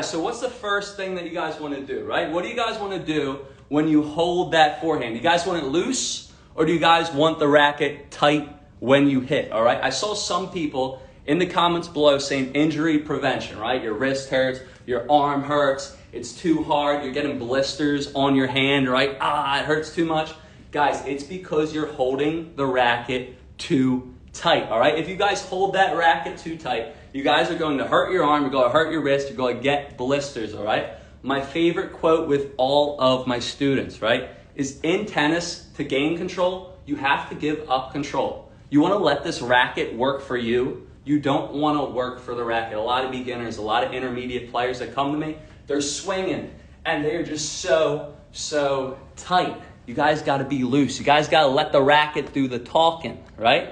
So what's the first thing that you guys want to do, right? What do you guys want to do when you hold that forehand? You guys want it loose, or do you guys want the racket tight when you hit, all right? I saw some people in the comments below saying injury prevention, right? Your wrist hurts, your arm hurts, it's too hard, you're getting blisters on your hand, right? It hurts too much. Guys, it's because you're holding the racket too tight, all right? If you guys hold that racket too tight, you guys are going to hurt your arm, you're going to hurt your wrist, you're going to get blisters, all right? My favorite quote with all of my students, right, is in tennis, to gain control, you have to give up control. You want to let this racket work for you. You don't want to work for the racket. A lot of beginners, a lot of intermediate players that come to me, they're swinging and they're just so tight. You guys got to be loose. You guys got to let the racket do the talking, right?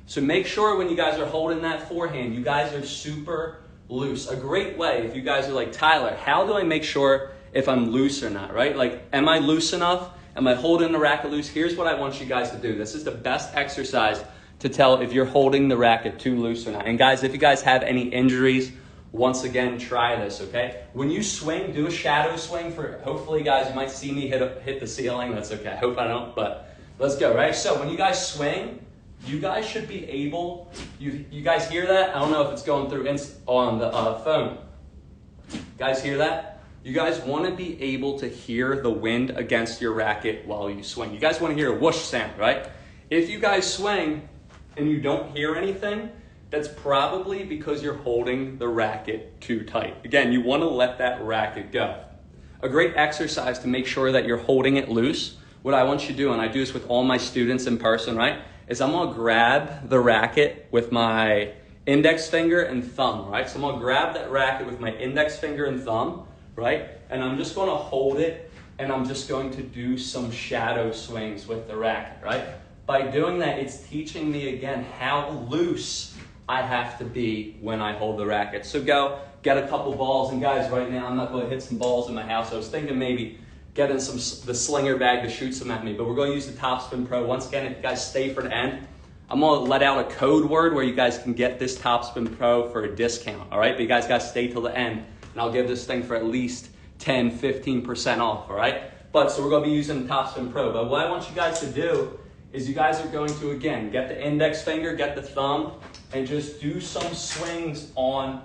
So make sure when you guys are holding that forehand, you guys are super loose. A great way, if you guys are like, Tyler, how do I make sure if I'm loose or not, right? Like, am I loose enough? Am I holding the racket loose? Here's what I want you guys to do. This is the best exercise to tell if you're holding the racket too loose or not. And guys, if you guys have any injuries, once again, try this, okay? When you swing, do a shadow swing for, hopefully guys, you might see me hit the ceiling. That's okay. I hope I don't, but let's go, right? So when you guys swing, you guys should be able, you guys hear that? I don't know if it's going through on the phone. You guys hear that? You guys want to be able to hear the wind against your racket while you swing. You guys want to hear a whoosh sound, right? If you guys swing and you don't hear anything, that's probably because you're holding the racket too tight. Again, you want to let that racket go. A great exercise to make sure that you're holding it loose, what I want you to do, and I do this with all my students in person, right, is I'm going to grab the racket with my index finger and thumb, right? So I'm going to grab that racket with my index finger and thumb, right? And I'm just going to hold it, and I'm just going to do some shadow swings with the racket, right? By doing that, it's teaching me, again, how loose I have to be when I hold the racket. So go get a couple balls. And guys, right now, I'm not going to hit some balls in my house. I was thinking maybe getting the slinger bag to shoot some at me, but we're going to use the Topspin Pro. Once again, if you guys stay for the end, I'm going to let out a code word where you guys can get this Topspin Pro for a discount, all right? But you guys got to stay till the end, and I'll give this thing for at least 10, 15% off, all right? But so we're going to be using the Topspin Pro. But what I want you guys to do is you guys are going to, again, get the index finger, get the thumb, and just do some swings on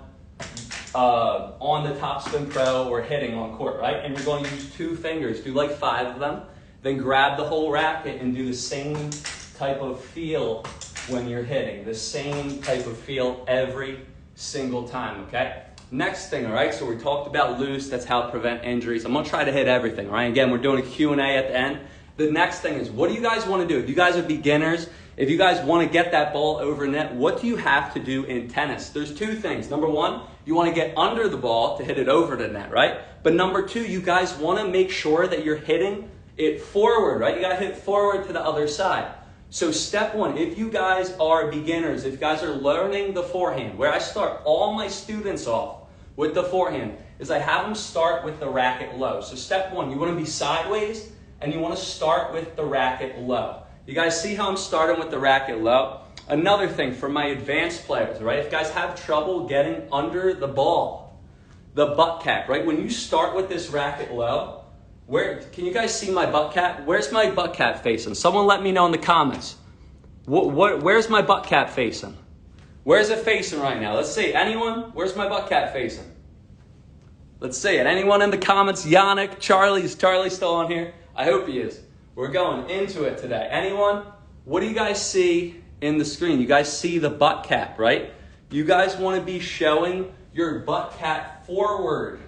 the Topspin Pro or hitting on court, right? And you're going to use 2 fingers, do like 5 of them, then grab the whole racket and do the same type of feel when you're hitting, the same type of feel every single time, okay? Next thing, all right, so we talked about loose, that's how to prevent injuries. I'm gonna try to hit everything, all right? Again, we're doing a Q&A at the end. The next thing is, what do you guys want to do? If you guys are beginners, if you guys want to get that ball over net, what do you have to do in tennis? There's 2 things. Number 1, you want to get under the ball to hit it over the net, right? But number 2, you guys want to make sure that you're hitting it forward, right? You got to hit forward to the other side. So step 1, if you guys are beginners, if you guys are learning the forehand, where I start all my students off with the forehand, is I have them start with the racket low. So step 1, you want to be sideways, and you want to start with the racket low. You guys see how I'm starting with the racket low? Another thing for my advanced players, right? If you guys have trouble getting under the ball, the butt cap, right? When you start with this racket low, can you guys see my butt cap? Where's my butt cap facing? Someone let me know in the comments. Where's my butt cap facing? Where's it facing right now? Let's see. Anyone? Where's my butt cap facing? Let's see it. Anyone in the comments? Yannick, Charlie's still on here? I hope he is. We're going into it today. Anyone? What do you guys see in the screen? You guys see the butt cap, right? You guys want to be showing your butt cap forward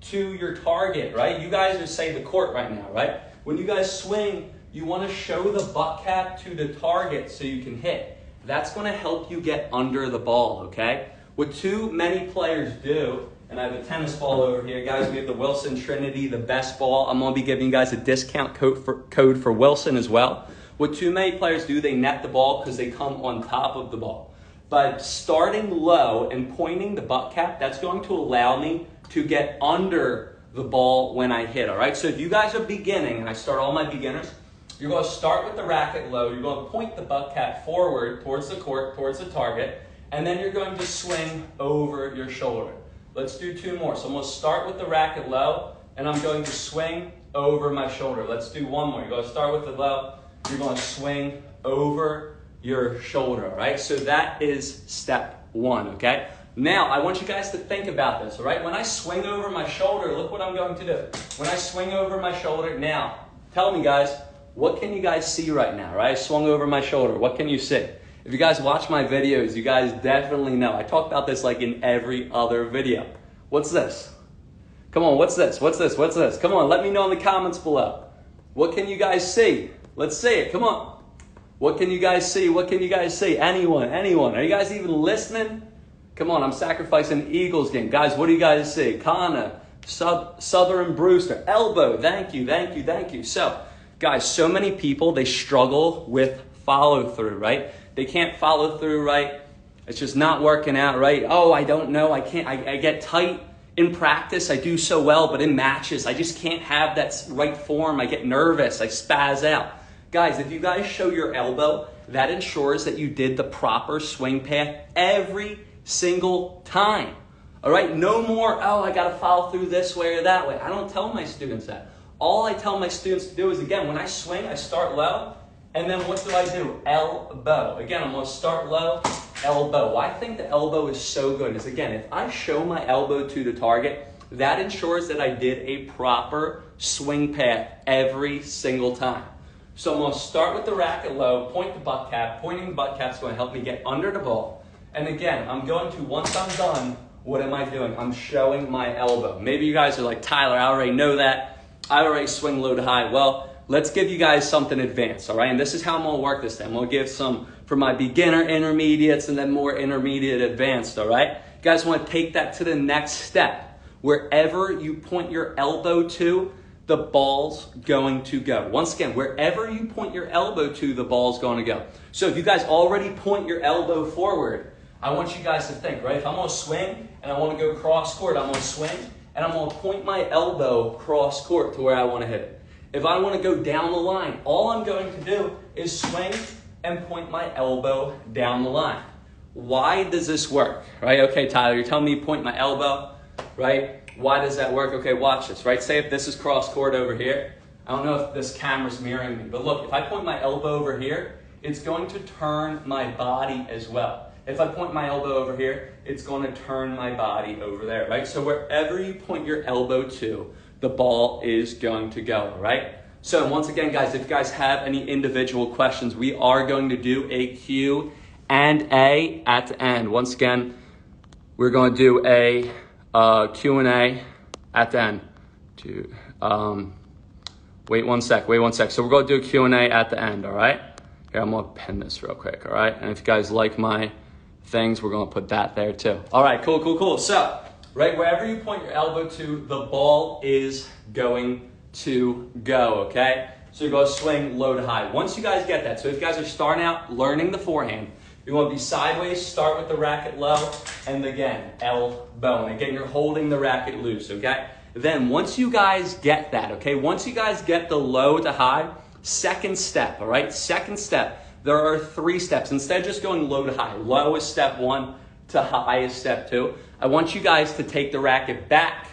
to your target, right? You guys are, say, the court right now, right? When you guys swing, you want to show the butt cap to the target so you can hit. That's going to help you get under the ball, okay? What too many players do, and I have a tennis ball over here. Guys, we have the Wilson Trinity, the best ball. I'm going to be giving you guys a discount code for Wilson as well. What too many players do, they net the ball because they come on top of the ball. But starting low and pointing the butt cap, that's going to allow me to get under the ball when I hit, all right? So if you guys are beginning, and I start all my beginners, you're going to start with the racket low. You're going to point the butt cap forward towards the court, towards the target, and then you're going to swing over your shoulder. Let's do 2 more. So I'm going to start with the racket low, and I'm going to swing over my shoulder. Let's do 1 more. You're going to start with the low. You're going to swing over your shoulder, all right? So that is step 1, okay? Now, I want you guys to think about this, all right? When I swing over my shoulder, look what I'm going to do. When I swing over my shoulder, now, tell me, guys, what can you guys see right now, right? I swung over my shoulder. What can you see? If you guys watch my videos, you guys definitely know. I talk about this like in every other video. What's this? Come on, what's this? What's this? What's this? Come on, let me know in the comments below. What can you guys see? Let's see it. Come on. What can you guys see? What can you guys see? Anyone? Anyone? Are you guys even listening? Come on, I'm sacrificing Eagles game. Guys, what do you guys see? Kana, Southern Brewster, elbow. Thank you, thank you, thank you. So, guys, so many people, they struggle with follow through, right? They can't follow through right. It's just not working out, right? Oh, I don't know. I can't. I get tight in practice. I do so well, but in matches, I just can't have that right form. I get nervous. I spaz out. Guys, if you guys show your elbow, that ensures that you did the proper swing path every single time. All right? No more, oh, I got to follow through this way or that way. I don't tell my students that. All I tell my students to do is, again, when I swing, I start low, and then what do? Elbow. Again, I'm going to start low, elbow. Why I think the elbow is so good is, again, if I show my elbow to the target, that ensures that I did a proper swing path every single time. So I'm going to start with the racket low, point the butt cap. Pointing the butt cap is going to help me get under the ball. And again, I'm going to, once I'm done, what am I doing? I'm showing my elbow. Maybe you guys are like, Tyler, I already know that. I already swing low to high. Well, let's give you guys something advanced, all right? And this is how I'm going to work this day. I'm going to give some for my beginner intermediates and then more intermediate advanced, all right? You guys want to take that to the next step. Wherever you point your elbow to, the ball's going to go. Once again, wherever you point your elbow to, the ball's going to go. So if you guys already point your elbow forward, I want you guys to think, right? If I'm going to swing and I want to go cross court, I'm going to swing and I'm going to point my elbow cross court to where I want to hit it. If I want to go down the line, all I'm going to do is swing and point my elbow down the line. Why does this work? Right? Okay, Tyler, you're telling me to point my elbow, right? Why does that work? Okay, watch this, right? Say if this is cross court over here. I don't know if this camera's mirroring me, but look, if I point my elbow over here, it's going to turn my body as well. If I point my elbow over here, it's going to turn my body over there, right? So wherever you point your elbow to, the ball is going to go, right? So once again, guys, if you guys have any individual questions, we are going to do a Q&A at the end. Once again, we're going to do a Q&A at the end. Wait one sec. So we're going to do a Q&A at the end, all right? Here, I'm going to pin this real quick, all right? And if you guys like my things, we're going to put that there too. All right, cool. So, right, wherever you point your elbow to, the ball is going to go, okay? So you're going to swing low to high. Once you guys get that, so if you guys are starting out learning the forehand, you want to be sideways, start with the racket low, and again, elbow. And again, you're holding the racket loose, okay? Then once you guys get that, okay, once you guys get the low to high, second step, all right? Second step, there are 3 steps. Instead of just going low to high, low is step 1 to high is step 2. I want you guys to take the racket back,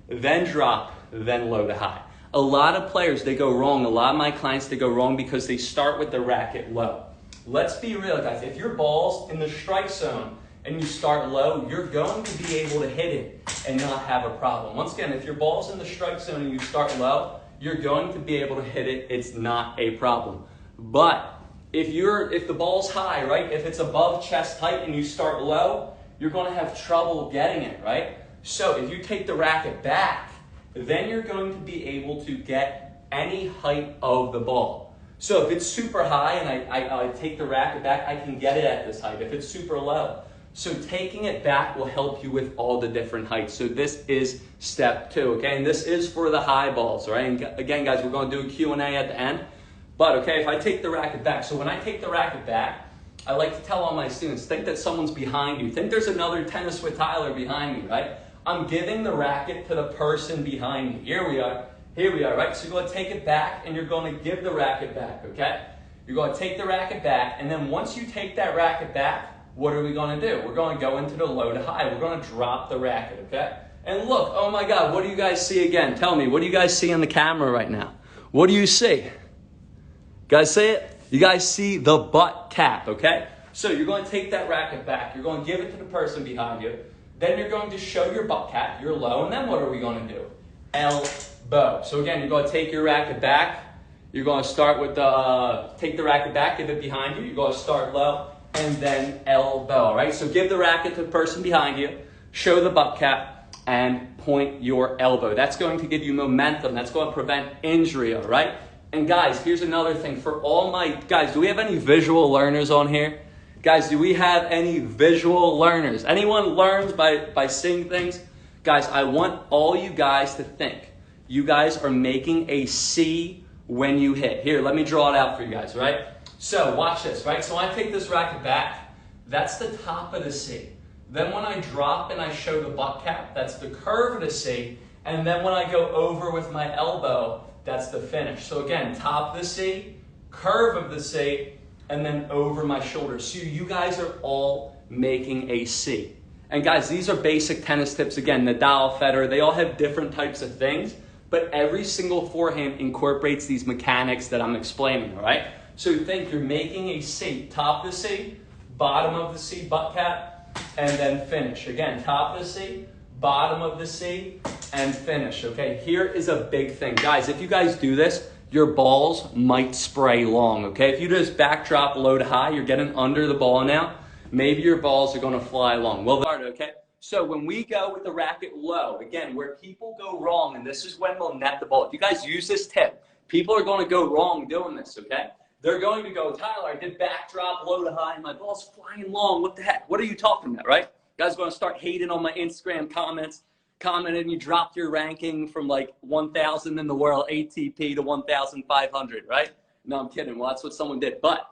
then drop, then low to high. A lot of players, they go wrong. A lot of my clients, they go wrong because they start with the racket low. Let's be real, guys. If your ball's in the strike zone and you start low, you're going to be able to hit it and not have a problem. Once again, if your ball's in the strike zone and you start low, you're going to be able to hit it. It's not a problem. But if the ball's high, right? If it's above chest height and you start low, you're going to have trouble getting it, right? So if you take the racket back, then you're going to be able to get any height of the ball. So if it's super high and I take the racket back, I can get it at this height. If it's super low. So taking it back will help you with all the different heights. So this is step 2, okay? And this is for the high balls, right? And again, guys, we're going to do a Q&A at the end. But, okay, if I take the racket back, so when I take the racket back, I like to tell all my students, think that someone's behind you. Think there's another Tennis with Tyler behind me, right? I'm giving the racket to the person behind me. Here we are, right? So you're going to take it back and you're going to give the racket back, okay? You're going to take the racket back, and then once you take that racket back, what are we going to do? We're going to go into the low to high. We're going to drop the racket, okay? And look, oh my God, what do you guys see again? Tell me, what do you guys see on the camera right now? What do you see? Guys see it? You guys see the butt tap, okay? So you're going to take that racket back. You're going to give it to the person behind you. Then you're going to show your butt tap, your low, and then what are we going to do? Elbow. So again, you're going to take your racket back. You're going to start with take the racket back, give it behind you. You're going to start low, and then elbow, all right? So give the racket to the person behind you, show the butt cap, and point your elbow. That's going to give you momentum. That's going to prevent injury, all right? And guys, here's another thing. For all my, guys, do we have any visual learners on here? Guys, do we have any visual learners? Anyone learns by seeing things? Guys, I want all you guys to think. You guys are making a C when you hit. Here, let me draw it out for you guys, right? So watch this, right? So when I take this racket back, that's the top of the C. Then when I drop and I show the butt cap, that's the curve of the C. And then when I go over with my elbow, that's the finish. So again, top of the C, curve of the C, and then over my shoulder. So you guys are all making a C. And guys, these are basic tennis tips. Again, Nadal, Federer, they all have different types of things, but every single forehand incorporates these mechanics that I'm explaining, all right? So think you're making a C, top of the C, bottom of the C, butt cap, and then finish. Again, top of the C, bottom of the C, and finish, okay? Here is a big thing. Guys, if you guys do this, your balls might spray long, okay? If you just backdrop low to high, you're getting under the ball now, maybe your balls are gonna fly long. Well, okay? So when we go with the racket low, again, where people go wrong, and this is when we'll net the ball. If you guys use this tip, people are gonna go wrong doing this, okay? They're going to go, Tyler, I did backdrop low to high, and my ball's flying long. What the heck? What are you talking about, right? You guys are gonna start hating on my Instagram comments, commenting you dropped your ranking from like 1,000 in the world ATP to 1,500, right? No, I'm kidding. Well, that's what someone did. But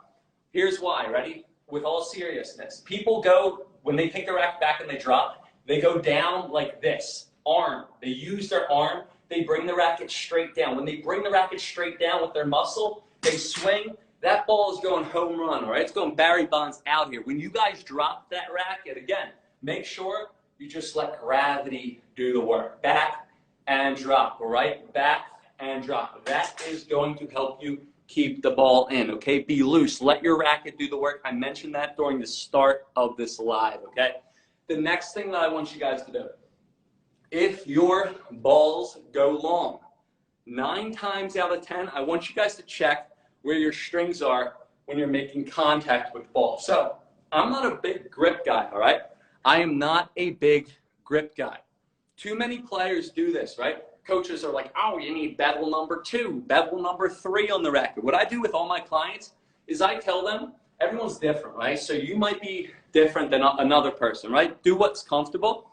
here's why, ready? With all seriousness, people go, when they take the racket back and they drop, they go down like this, arm. They use their arm. They bring the racket straight down. When they bring the racket straight down with their muscle, they swing. That ball is going home run, all right? It's going Barry Bonds out here. When you guys drop that racket, again, make sure you just let gravity do the work. Back and drop, all right? Back and drop. That is going to help you keep the ball in, okay? Be loose. Let your racket do the work. I mentioned that during the start of this live, okay? The next thing that I want you guys to do, if your balls go long, 9 times out of 10, I want you guys to check where your strings are when you're making contact with the ball. So I'm not a big grip guy, all right? I am not a big grip guy. Too many players do this, right? Coaches are like, oh, you need bevel number 2, bevel number 3 on the racket. What I do with all my clients is I tell them, everyone's different, right? So you might be different than another person, right? Do what's comfortable.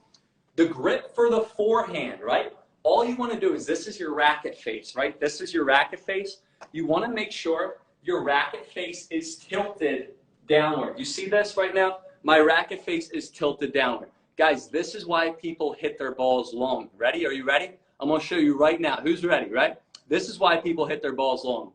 The grip for the forehand, right? All you want to do is, this is your racket face, right? This is your racket face. You want to make sure your racket face is tilted downward. You see this right now? My racket face is tilted downward. Guys, this is why people hit their balls long. Ready? Are you ready? I'm going to show you right now. Who's ready, right? This is why people hit their balls long.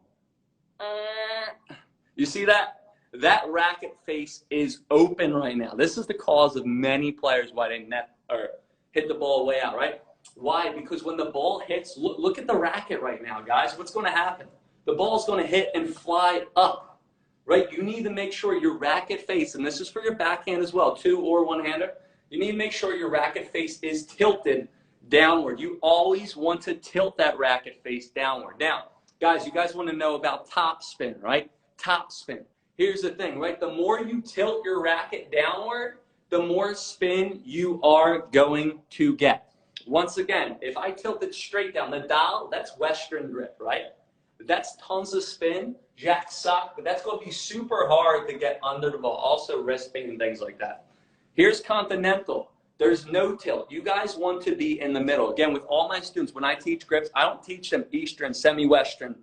You see that? That racket face is open right now. This is the cause of many players why they net or hit the ball way out, right? Why? Because when the ball hits, look at the racket right now, guys. What's going to happen? The ball's going to hit and fly up, right? You need to make sure your racket face, and this is for your backhand as well, 2 or 1-hander, you need to make sure your racket face is tilted downward. You always want to tilt that racket face downward. Now, guys, you guys want to know about topspin, right? Topspin. Here's the thing, right? The more you tilt your racket downward, the more spin you are going to get. Once again, if I tilt it straight down, Nadal, that's Western grip, right? That's tons of spin, jack sock, but that's going to be super hard to get under the ball. Also wrist pain and things like that. Here's continental. There's no tilt. You guys want to be in the middle. Again, with all my students, when I teach grips, I don't teach them Eastern, semi-Western,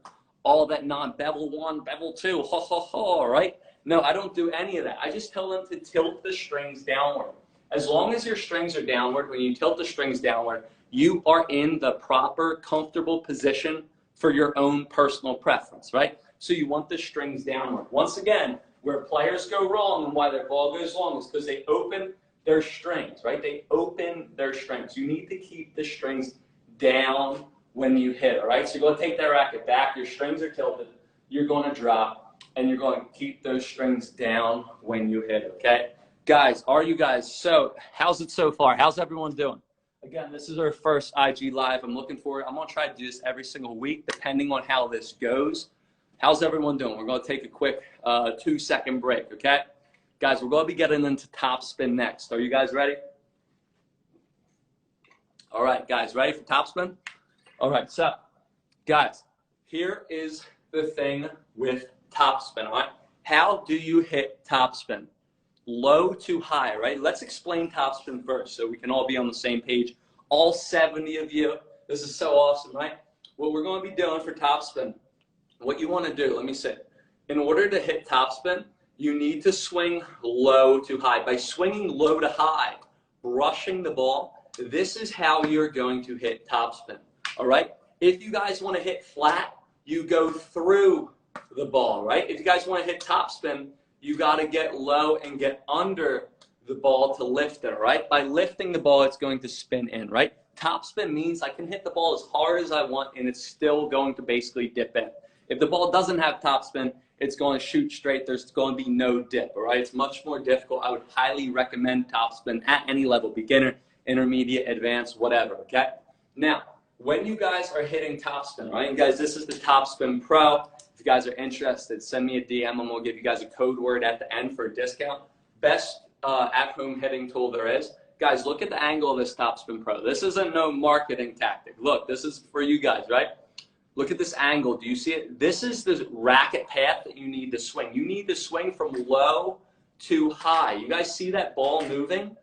all that non-bevel 1, bevel 2, ho, ho, ho, right? No, I don't do any of that. I just tell them to tilt the strings downward. As long as your strings are downward, when you tilt the strings downward, you are in the proper, comfortable position for your own personal preference, right? So you want the strings downward. Once again, Where players go wrong and why their ball goes long is because they open their strings, right? They open their strings. You need to keep the strings down when you hit, all right? So you're going to take that racket back. Your strings are tilted. You're going to drop, and you're going to keep those strings down when you hit, okay? Guys, so how's it so far? How's everyone doing? Again, this is our first IG Live. I'm looking forward. I'm going to try to do this every single week, depending on how this goes. How's everyone doing? We're going to take a quick 2-second break, okay? Guys, we're going to be getting into topspin next. Are you guys ready? All right, guys, ready for topspin? All right, so, guys, here is the thing with topspin, all right? How do you hit topspin? Low to high, right? Let's explain topspin first so we can all be on the same page. All 70 of you. This is so awesome, right? What we're going to be doing for topspin, what you want to do, let me say, in order to hit topspin, you need to swing low to high. By swinging low to high, brushing the ball, this is how you're going to hit topspin, all right? If you guys want to hit flat, you go through the ball, right? If you guys want to hit topspin, you got to get low and get under the ball to lift it, right? By lifting the ball, it's going to spin in, right? Topspin means I can hit the ball as hard as I want, and it's still going to basically dip in. If the ball doesn't have topspin, it's going to shoot straight. There's going to be no dip, all right? It's much more difficult. I would highly recommend topspin at any level, beginner, intermediate, advanced, whatever, okay? Now, when you guys are hitting topspin, right? And guys, this is the Topspin Pro. If you guys are interested, send me a DM and we'll give you guys a code word at the end for a discount. Best at-home hitting tool there is. Guys, look at the angle of this Topspin Pro. This isn't no marketing tactic. Look, this is for you guys, right? Look at this angle. Do you see it? This is the racket path that you need to swing. You need to swing from low to high. You guys see that ball moving?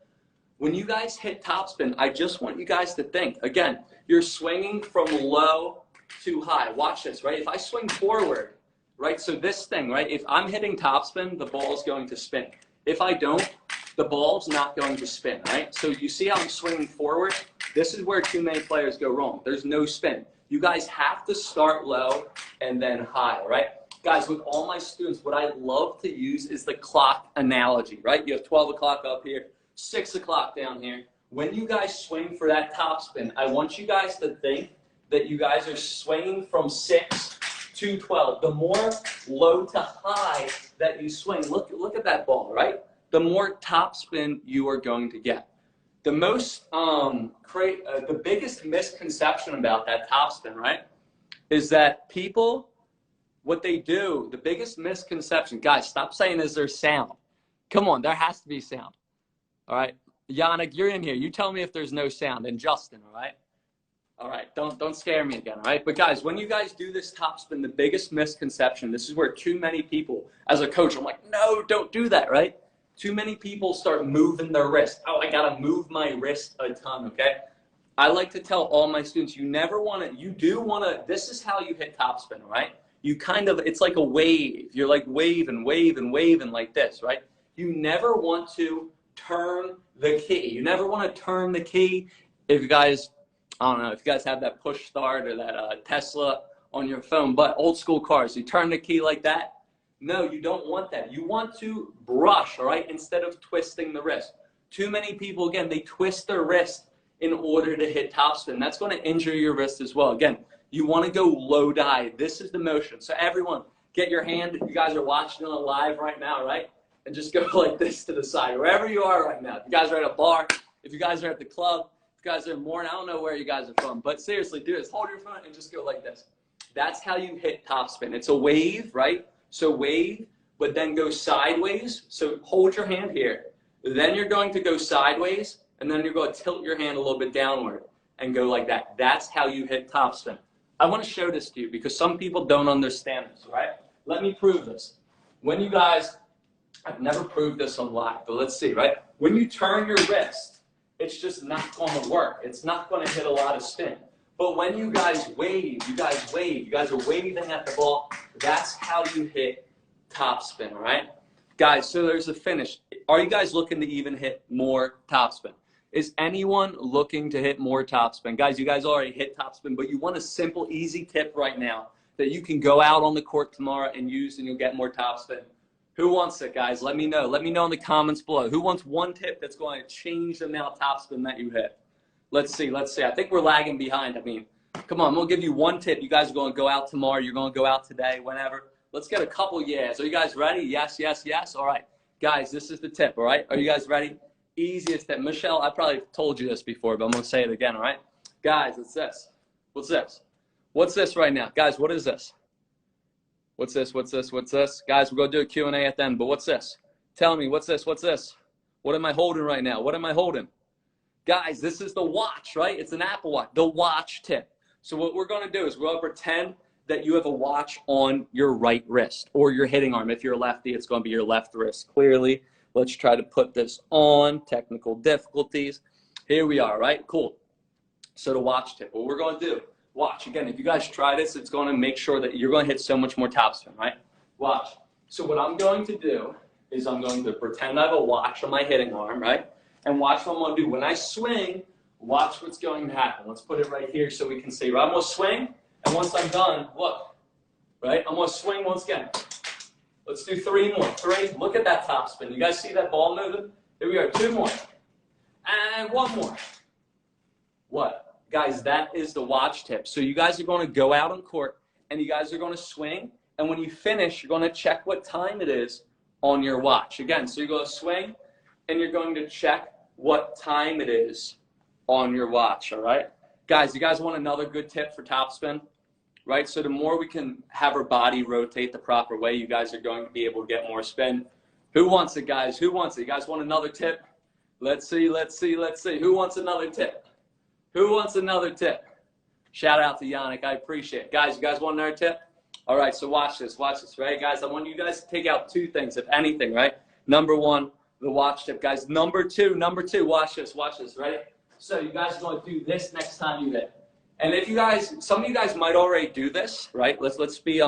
When you guys hit topspin, I just want you guys to think. Again, you're swinging from low to high. Watch this, right? If I swing forward, right? So this thing, right? If I'm hitting topspin, the ball's going to spin. If I don't, the ball's not going to spin, right? So you see how I'm swinging forward? This is where too many players go wrong. There's no spin. You guys have to start low and then high, right? Guys, with all my students, what I love to use is the clock analogy, right? You have 12 o'clock up here, 6 o'clock down here. When you guys swing for that topspin, I want you guys to think that you guys are swinging from 6 to 12. The more low to high that you swing, look at that ball, right? The more topspin you are going to get. The most, the biggest misconception about that topspin, right, is that people, what they do, the biggest misconception, guys, stop saying is there sound. Come on, there has to be sound. All right, Yannick, you're in here. You tell me if there's no sound. And Justin, all right? All right, don't scare me again, all right? But guys, when you guys do this topspin, the biggest misconception, this is where too many people, as a coach, I'm like, no, don't do that, right? Too many people start moving their wrist. Oh, I gotta move my wrist a ton, okay? I like to tell all my students, you never wanna, you do wanna, this is how you hit topspin, right? You kind of, it's like a wave. You're like waving like this, right? You never want to turn the key. You never want to turn the key. If you guys, I don't know, if you guys have that push start or that Tesla on your phone, but old school cars, you turn the key like that. No, you don't want that. You want to brush, all right, instead of twisting the wrist. Too many people, again, they twist their wrist in order to hit topspin. That's going to injure your wrist as well. Again, you want to go low to high. This is the motion. So everyone, get your hand, if you guys are watching on live right now, right? And just go like this to the side, wherever you are right now. If you guys are at a bar, if you guys are at the club, if you guys are in morning, I don't know where you guys are from, but seriously, do this. Hold your phone and just go like this. That's how you hit topspin. It's a wave, right? So wave, but then go sideways. So hold your hand here. Then you're going to go sideways, and then you're going to tilt your hand a little bit downward and go like that. That's how you hit topspin. I want to show this to you because some people don't understand this, right? Let me prove this. When you guys, I've never proved this on live, but let's see, right? When you turn your wrist, it's just not going to work. It's not going to hit a lot of spin. But when you guys wave, you guys are waving at the ball, that's how you hit topspin, all right? Guys, so there's a finish. Are you guys looking to even hit more topspin? Is anyone looking to hit more topspin? Guys, you guys already hit topspin, but you want a simple, easy tip right now that you can go out on the court tomorrow and use and you'll get more topspin. Who wants it, guys? Let me know. Let me know in the comments below. Who wants one tip that's going to change the amount of topspin that you hit? Let's see. Let's see. I think we're lagging behind. I mean, come on. I'm going to give you one tip. You guys are going to go out tomorrow. You're going to go out today, whenever. Let's get a couple yeahs. Are you guys ready? Yes, yes, yes. All right. Guys, this is the tip, all right? Are you guys ready? Easiest tip. Michelle, I probably told you this before, but I'm going to say it again, all right? Guys, it's this. What's this? What's this right now? Guys, what is this? What's this? What's this? What's this? Guys, we're going to do a Q&A at the end, but what's this? Tell me, what's this? What's this? What am I holding right now? What am I holding? Guys, this is the watch, right? It's an Apple Watch, the watch tip. So what we're going to do is we're going to pretend that you have a watch on your right wrist or your hitting arm. If you're a lefty, it's going to be your left wrist, clearly. Let's try to put this on. Technical difficulties. Here we are, right? Cool. So the watch tip. What we're going to do, watch. Again, if you guys try this, it's going to make sure that you're going to hit so much more topspin, right? Watch. So what I'm going to do is I'm going to pretend I have a watch on my hitting arm, right? And watch what I'm going to do. When I swing, watch what's going to happen. Let's put it right here so we can see. Right? I'm going to swing, and once I'm done, look. Right? I'm going to swing once again. Let's do 3 more. 3. Look at that topspin. You guys see that ball moving? Here we go. 2 more. And 1 more. What? Guys, that is the watch tip. So you guys are going to go out on court, and you guys are going to swing. And when you finish, you're going to check what time it is on your watch. Again, so you're going to swing, and you're going to check what time it is on your watch, all right? Guys, you guys want another good tip for topspin? Right? So the more we can have our body rotate the proper way, you guys are going to be able to get more spin. Who wants it, guys? Who wants it? You guys want another tip? Let's see, let's see, let's see. Who wants another tip? Who wants another tip? Shout out to Yannick. I appreciate it. Guys, you guys want another tip? All right, so watch this, right? Guys, I want you guys to take out 2 things, if anything, right? Number 1, the watch tip. Guys, number two, watch this, right? So you guys are going to do this next time you hit. And if you guys, some of you guys might already do this, right? Let's be,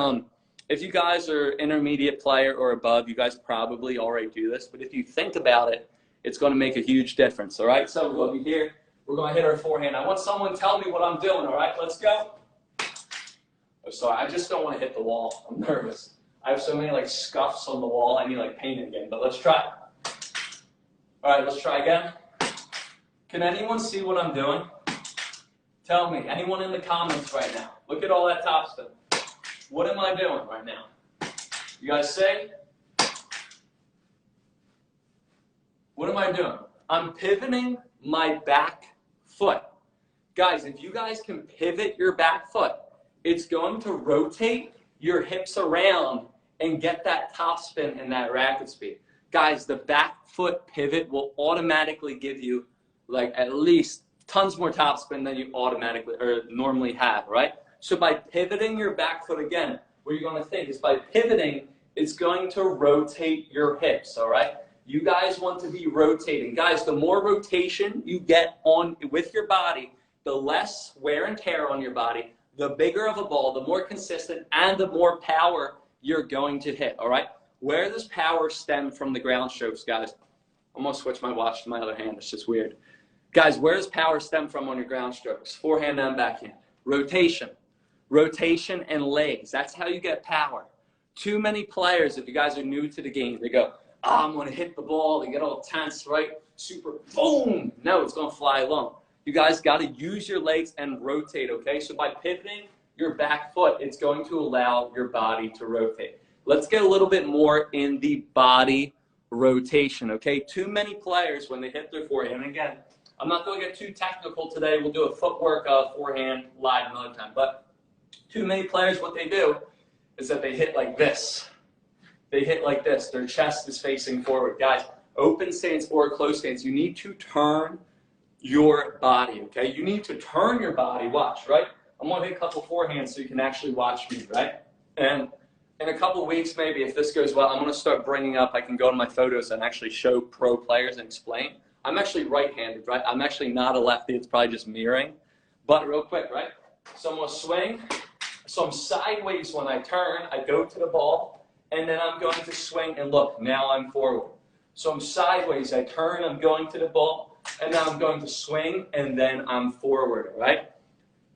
if you guys are intermediate player or above, you guys probably already do this. But if you think about it, it's going to make a huge difference, all right? So we're going to be here. We're going to hit our forehand. I want someone to tell me what I'm doing, all right? Let's go. Oh, sorry, I just don't want to hit the wall. I'm nervous. I have so many, like, scuffs on the wall. I need, like, paint again, but let's try. All right, let's try again. Can anyone see what I'm doing? Tell me, anyone in the comments right now. Look at all that topspin. What am I doing right now? You guys say? What am I doing? I'm pivoting my back foot. Guys, if you guys can pivot your back foot, it's going to rotate your hips around and get that topspin and that racket speed. Guys, the back foot pivot will automatically give you like at least tons more topspin than you automatically or normally have, right? So by pivoting your back foot again, what you're going to think is by pivoting, it's going to rotate your hips, all right? You guys want to be rotating. Guys, the more rotation you get on with your body, the less wear and tear on your body, the bigger of a ball, the more consistent, and the more power you're going to hit, all right? Where does power stem from the ground strokes, guys? I'm going to switch my watch to my other hand. It's just weird. Guys, where does power stem from on your ground strokes? Forehand and backhand. Rotation. Rotation and legs. That's how you get power. Too many players, if you guys are new to the game, they go, I'm going to hit the ball. They get all tense, right? Super, boom. No, it's going to fly alone. You guys got to use your legs and rotate, okay? So by pivoting your back foot, it's going to allow your body to rotate. Let's get a little bit more in the body rotation, okay? Too many players, when they hit their forehand, and again, I'm not going to get too technical today. We'll do a footwork forehand live another time. But too many players, what they do is that they hit like this. They hit like this. Their chest is facing forward. Guys, open stance or closed stance, you need to turn your body, okay? You need to turn your body. Watch, right? I'm going to hit a couple forehands so you can actually watch me, right? And in a couple weeks, maybe, if this goes well, I'm going to start bringing up, I can go to my photos and actually show pro players and explain. I'm actually right-handed, right? I'm actually not a lefty. It's probably just mirroring. But real quick, right? So I'm going to swing. So I'm sideways when I turn. I go to the ball, and then I'm going to swing, and look, now I'm forward. So I'm sideways. I turn. I'm going to the ball, and now I'm going to swing, and then I'm forward, all right?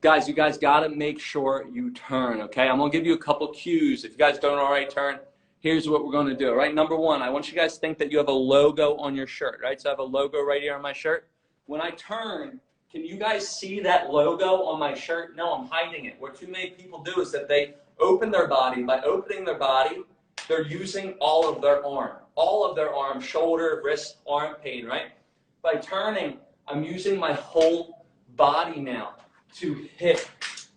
Guys, you guys got to make sure you turn, okay? I'm going to give you a couple cues. If you guys don't already turn, here's what we're going to do, right? Number one, I want you guys to think that you have a logo on your shirt, right? So I have a logo right here on my shirt. When I turn, can you guys see that logo on my shirt? No, I'm hiding it. What too many people do is that they open their body. By opening their body, they're using all of their arm, shoulder, wrist, arm pain, right? By turning, I'm using my whole body now to hit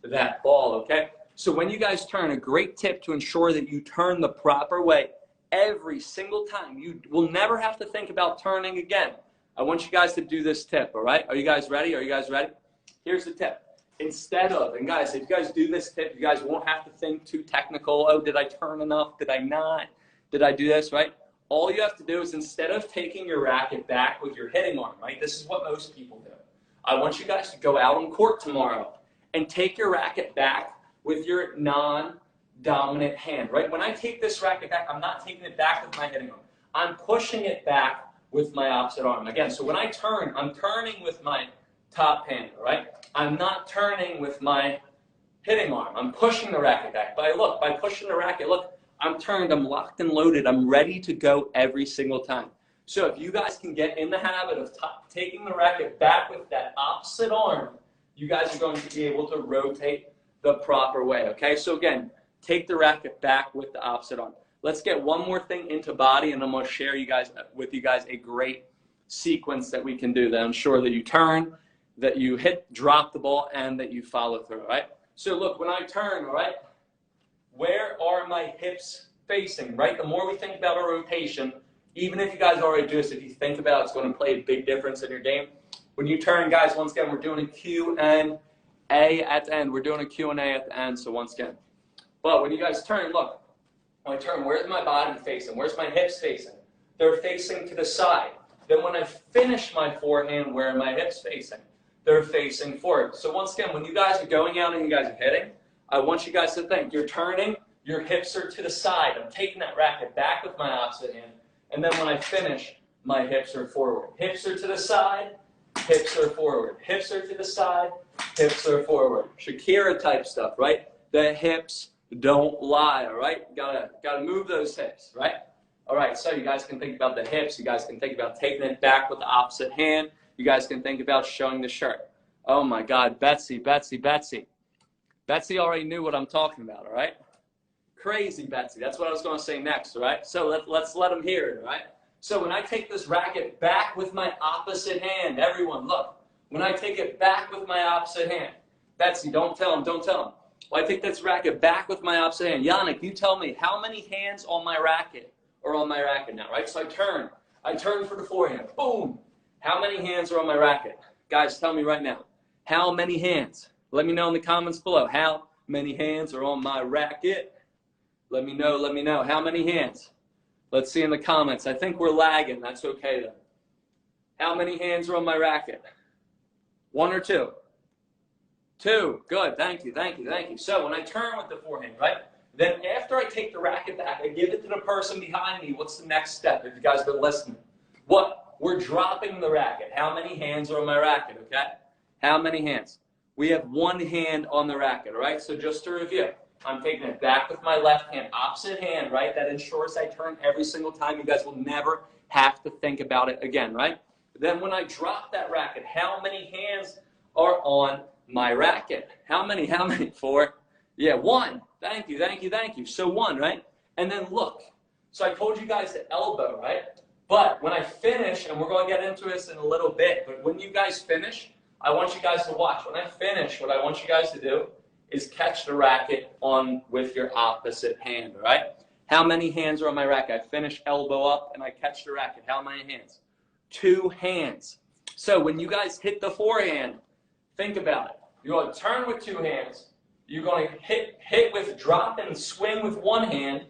that ball, okay? So when you guys turn, a great tip to ensure that you turn the proper way every single time. You will never have to think about turning again. I want you guys to do this tip, all right? Are you guys ready? Are you guys ready? Here's the tip. Instead of, and guys, if you guys do this tip, you guys won't have to think too technical. Oh, did I turn enough? Did I not? Did I do this, right? All you have to do is instead of taking your racket back with your hitting arm, right? This is what most people do. I want you guys to go out on court tomorrow and take your racket back with your non-dominant hand, right? When I take this racket back, I'm not taking it back with my hitting arm. I'm pushing it back with my opposite arm. Again, so when I turn, I'm turning with my top hand, right? I'm not turning with my hitting arm. I'm pushing the racket back. By pushing the racket, look, I'm turned, I'm locked and loaded. I'm ready to go every single time. So if you guys can get in the habit of taking the racket back with that opposite arm, you guys are going to be able to rotate the proper way, okay? So again, take the racket back with the opposite arm. Let's get one more thing into body, and I'm going to share with you guys a great sequence that we can do that ensure that you turn, that you drop the ball, and that you follow through, all right? So look, when I turn, all right, where are my hips facing, right? The more we think about our rotation, even if you guys already do this, if you think about it, it's going to play a big difference in your game. When you turn, guys, once again, we're doing a Q and A at the end. We're doing a Q and A at the end, so once again. But when you guys turn, look, when I turn, where's my body facing? Where's my hips facing? They're facing to the side. Then when I finish my forehand, where are my hips facing? They're facing forward. So once again, when you guys are going out and you guys are hitting, I want you guys to think, you're turning, your hips are to the side. I'm taking that racket back with my opposite hand. And then when I finish, my hips are forward. Hips are to the side, hips are forward. Hips are to the side, hips are forward. Shakira type stuff, right? The hips don't lie, all right? Gotta move those hips, right? All right, so you guys can think about the hips. You guys can think about taking it back with the opposite hand. You guys can think about showing the shirt. Oh my God, Betsy. Betsy already knew what I'm talking about, all right? Crazy Betsy, that's what I was gonna say next, all right? So let's let them hear it, all right? So when I take this racket back with my opposite hand, everyone, look. When I take it back with my opposite hand, Betsy, don't tell him. Well, I take this racket back with my opposite hand. Yannick, you tell me, how many hands on my racket are on my racket now, right? So I turn for the forehand, boom. How many hands are on my racket? Guys, tell me right now, how many hands? Let me know in the comments below, how many hands are on my racket? Let me know, how many hands? Let's see in the comments. I think we're lagging, that's okay though. How many hands are on my racket? One or two? Two, good, thank you. So when I turn with the forehand, right? Then after I take the racket back, I give it to the person behind me. What's the next step, if you guys have been listening? What? We're dropping the racket. How many hands are on my racket, okay? How many hands? We have one hand on the racket, all right? So just to review, I'm taking it back with my left hand, opposite hand, right? That ensures I turn every single time. You guys will never have to think about it again, right? Then when I drop that racket, how many hands are on my racket? How many? Four? Yeah, one. Thank you. So one, right? And then look. So I told you guys the elbow, right? But when I finish, and we're going to get into this in a little bit, but when you guys finish, I want you guys to watch. When I finish, what I want you guys to do is catch the racket on with your opposite hand, all right? How many hands are on my racket? I finish elbow up, and I catch the racket. How many hands? Two hands. So when you guys hit the forehand, think about it. You're going to turn with two hands. You're going to hit with drop and swing with one hand,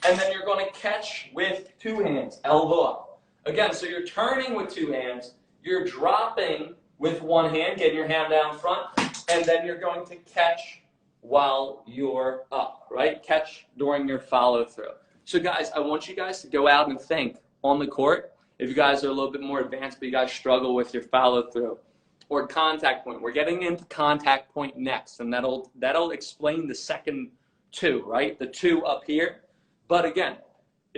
and then you're going to catch with two hands, elbow up. Again, so you're turning with two hands, you're dropping with one hand, getting your hand down front, and then you're going to catch while you're up, right? Catch during your follow through. So guys, I want you guys to go out and think on the court. If you guys are a little bit more advanced, but you guys struggle with your follow through or contact point. We're getting into contact point next, and that'll explain the second two, right? The two up here. But again,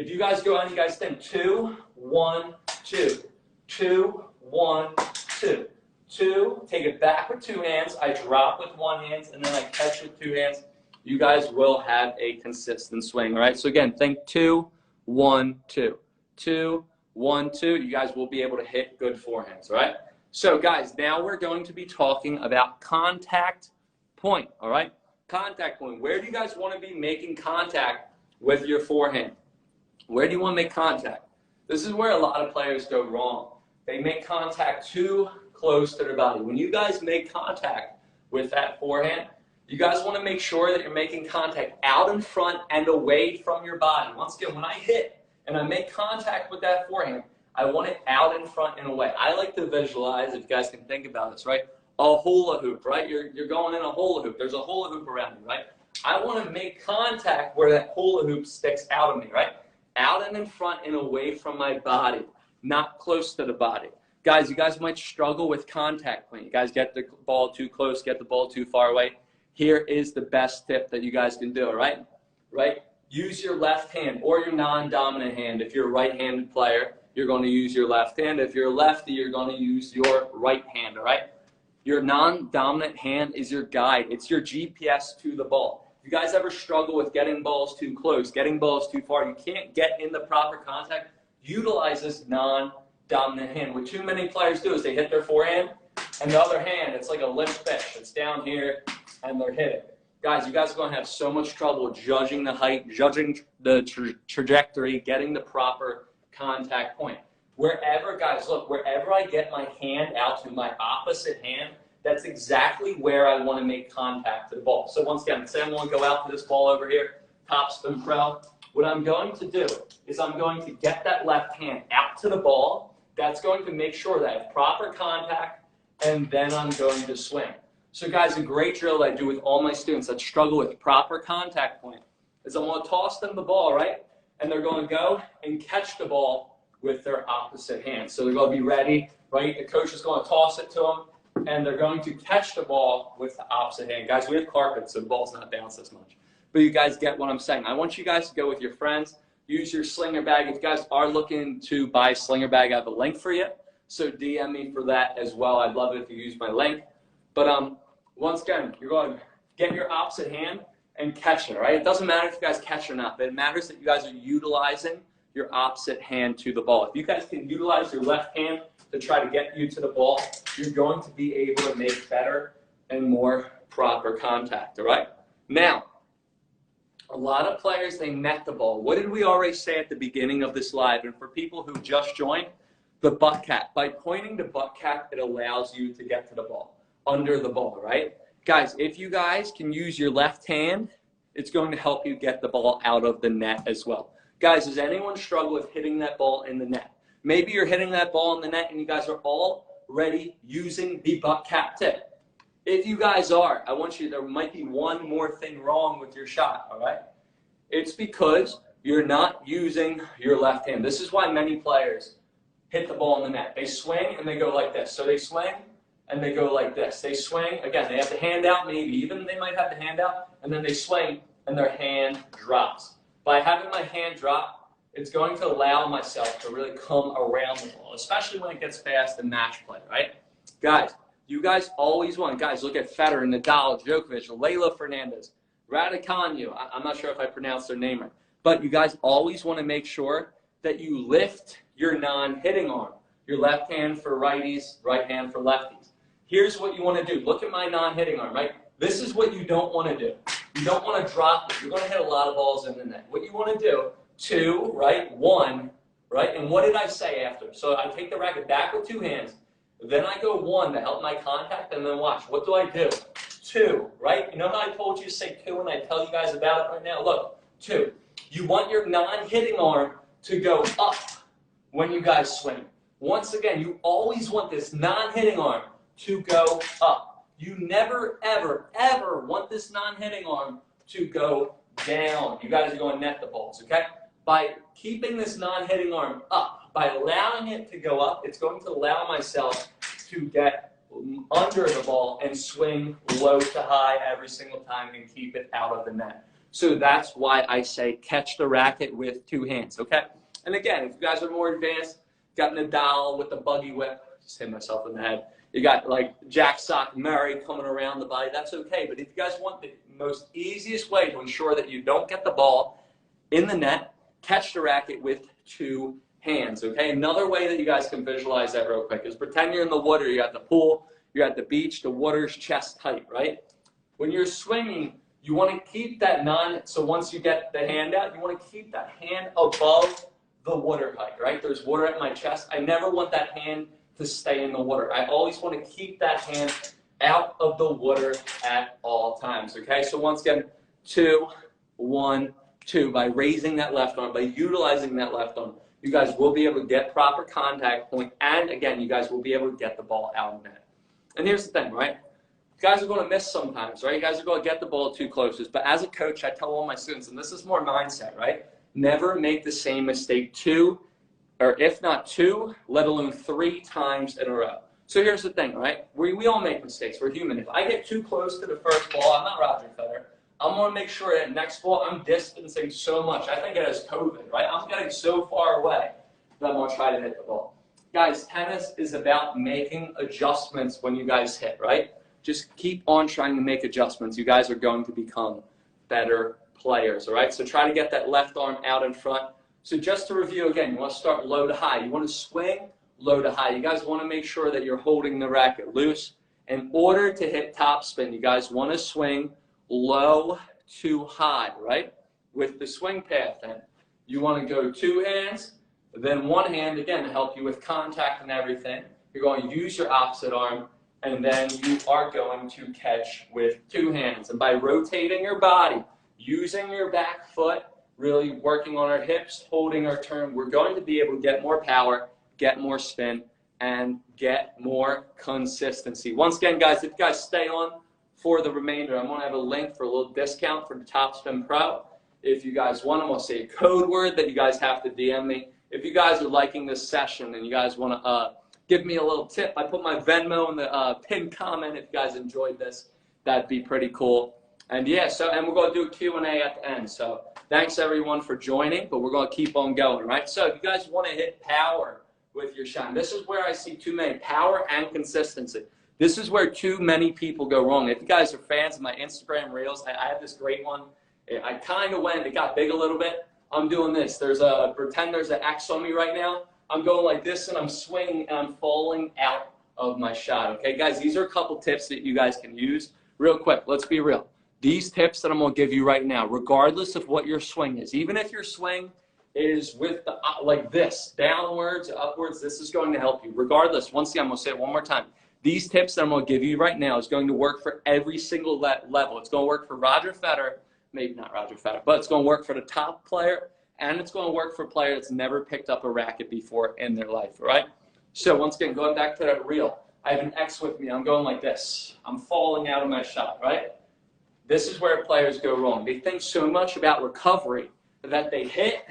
If you guys go out, you guys think 2, 1, 2, 2, 1, 2, 2. Take it back with 2 hands. I drop with 1 hand, and then I catch with 2 hands. You guys will have a consistent swing, all right? So again, think 2, 1, 2, 2, 1, 2. You guys will be able to hit good forehands, all right? So guys, now we're going to be talking about contact point, all right? Contact point. Where do you guys want to be making contact with your forehand? Where do you want to make contact? This is where a lot of players go wrong. They make contact too close to their body. When you guys make contact with that forehand, you guys want to make sure that you're making contact out in front and away from your body. Once again, when I hit and I make contact with that forehand, I want it out in front and away. I like to visualize, if you guys can think about this, right? A hula hoop, right? You're going in a hula hoop. There's a hula hoop around you, right? I want to make contact where that hula hoop sticks out of me, right? Out and in front and away from my body, not close to the body. Guys, you guys might struggle with contact point. You guys get the ball too close, get the ball too far away. Here is the best tip that you guys can do, all right? Right? Use your left hand or your non-dominant hand. If you're a right-handed player, you're going to use your left hand. If you're a lefty, you're going to use your right hand, all right? Your non-dominant hand is your guide. It's your GPS to the ball. If you guys ever struggle with getting balls too close, getting balls too far, you can't get in the proper contact, utilize this non-dominant hand. What too many players do is they hit their forehand, and the other hand, it's like a limp fish. It's down here, and they're hitting. Guys, you guys are going to have so much trouble judging the height, judging the trajectory, getting the proper contact point. Wherever, guys, look, wherever I get my hand out to my opposite hand, that's exactly where I want to make contact to the ball. So once again, say I'm going to go out to this ball over here, Topspin Pro. What I'm going to do is I'm going to get that left hand out to the ball. That's going to make sure that I have proper contact, and then I'm going to swing. So guys, a great drill that I do with all my students that struggle with proper contact point is I'm going to toss them the ball, right? And they're going to go and catch the ball with their opposite hand. So they're going to be ready, right? The coach is going to toss it to them, and they're going to catch the ball with the opposite hand. Guys, we have carpet, so the ball's not bounced as much. But you guys get what I'm saying. I want you guys to go with your friends. Use your slinger bag. If you guys are looking to buy a slinger bag, I have a link for you. So DM me for that as well. I'd love it if you use my link. But once again, you're going to get your opposite hand and catch it, right? It doesn't matter if you guys catch or not, but it matters that you guys are utilizing your opposite hand to the ball. If you guys can utilize your left hand to try to get you to the ball, you're going to be able to make better and more proper contact, all right? Now, a lot of players, they net the ball. What did we already say at the beginning of this live? And for people who just joined, the butt cap. By pointing the butt cap, it allows you to get to the ball, under the ball, right? Guys, if you guys can use your left hand, it's going to help you get the ball out of the net as well. Guys, does anyone struggle with hitting that ball in the net? Maybe you're hitting that ball in the net and you guys are already using the butt cap tip. If you guys are, I want you, there might be one more thing wrong with your shot, all right? It's because you're not using your left hand. This is why many players hit the ball in the net. They swing and they go like this. So they swing and they go like this. They swing, again, they have the hand out maybe, even they might have the hand out, and then they swing and their hand drops. By having my hand drop, it's going to allow myself to really come around the ball, especially when it gets fast in match play, right? Guys, you guys always want, guys, look at Federer, Nadal, Djokovic, Leylah Fernandez, Raducanu. I'm not sure if I pronounced their name right, but you guys always want to make sure that you lift your non-hitting arm. Your left hand for righties, right hand for lefties. Here's what you want to do. Look at my non-hitting arm, right? This is what you don't want to do. You don't want to drop it. You're going to hit a lot of balls in the net. What you want to do, 2, right, 1, right, and what did I say after? So I take the racket back with 2 hands, then I go 1 to help my contact, and then watch. What do I do? 2, right? You know how I told you to say 2 when I tell you guys about it right now? Look, 2. You want your non-hitting arm to go up when you guys swing. Once again, you always want this non-hitting arm to go up. You never, ever, ever want this non-hitting arm to go down. You guys are going to net the balls, okay? By keeping this non-hitting arm up, by allowing it to go up, it's going to allow myself to get under the ball and swing low to high every single time and keep it out of the net. So that's why I say catch the racket with two hands, okay? And again, if you guys are more advanced, got Nadal with the buggy whip, just hit myself in the head. You got like Jack Sock Murray coming around the body, that's okay. But if you guys want the most easiest way to ensure that you don't get the ball in the net, catch the racket with two hands, okay? Another way that you guys can visualize that real quick is pretend you're in the water, you're at the pool, you're at the beach, the water's chest height, right? When you're swinging, you want to keep that so once you get the hand out, you want to keep that hand above the water height, right? There's water at my chest. I never want that hand to stay in the water. I always want to keep that hand out of the water at all times, okay? So once again, 2, 1, 2. By raising that left arm, by utilizing that left arm, you guys will be able to get proper contact point, and again, you guys will be able to get the ball out of the net. And here's the thing, right? You guys are going to miss sometimes, right? You guys are going to get the ball too close. But as a coach, I tell all my students, and this is more mindset, right? Never make the same mistake 2, or if not 2, let alone 3 times in a row. So here's the thing, right? We all make mistakes. We're human. If I get too close to the first ball, I'm not Roger Federer. I'm going to make sure that next ball, I'm distancing so much. I think it has COVID, right? I'm getting so far away that I'm going to try to hit the ball. Guys, tennis is about making adjustments when you guys hit, right? Just keep on trying to make adjustments. You guys are going to become better players, all right? So try to get that left arm out in front. So just to review again, you want to start low to high. You want to swing low to high. You guys want to make sure that you're holding the racket loose. In order to hit topspin, you guys want to swing low to high, right? With the swing path then. You want to go 2 hands, then 1 hand, again, to help you with contact and everything. You're going to use your opposite arm, and then you are going to catch with 2 hands. And by rotating your body, using your back foot, really working on our hips, holding our turn, we're going to be able to get more power, get more spin, and get more consistency. Once again, guys, if you guys stay on for the remainder, I'm going to have a link for a little discount for the Topspin Pro. If you guys want, I'm going to say a code word that you guys have to DM me. If you guys are liking this session and you guys want to give me a little tip, I put my Venmo in the pinned comment. If you guys enjoyed this, that'd be pretty cool. And yeah, and we're going to do a Q&A at the end. So thanks everyone for joining, but we're going to keep on going, right? So if you guys want to hit power with your shot, this is where I see too many, power and consistency. This is where too many people go wrong. If you guys are fans of my Instagram Reels, I have this great one. I kind of it got big a little bit. I'm doing this. Pretend there's an X on me right now. I'm going like this and I'm swinging and I'm falling out of my shot. Okay, guys, these are a couple tips that you guys can use. Real quick, let's be real. These tips that I'm going to give you right now, regardless of what your swing is, even if your swing is with the, like this, downwards, upwards, this is going to help you. Regardless, once again, I'm going to say it one more time. These tips that I'm going to give you right now is going to work for every single level. It's going to work for Roger Federer, maybe not Roger Federer, but it's going to work for the top player, and it's going to work for a player that's never picked up a racket before in their life, all right? So once again, going back to that reel, I have an X with me. I'm going like this. I'm falling out of my shot, right? This is where players go wrong. They think so much about recovery that they hit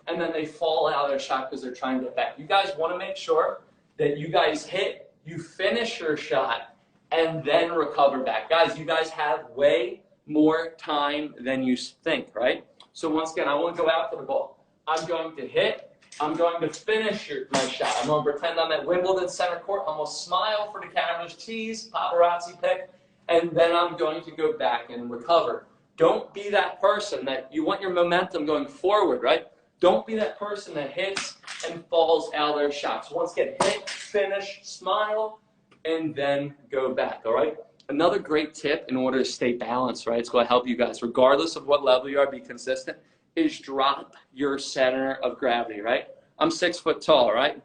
and then they fall out of their shot because they're trying to get back. You guys want to make sure that you guys hit, you finish your shot, and then recover back. Guys, you guys have way more time than you think, right? So once again, I want to go out for the ball. I'm going to hit. I'm going to finish my shot. I'm going to pretend I'm at Wimbledon Center Court. I'm going to smile for the cameras, cheese, paparazzi pic, and then I'm going to go back and recover. Don't be that person that you want your momentum going forward, right? Don't be that person that hits and falls out of their shots. Once again, hit, finish, smile, and then go back, all right? Another great tip in order to stay balanced, right? It's going to help you guys, regardless of what level you are, be consistent, is drop your center of gravity, right? I'm 6 foot tall, right?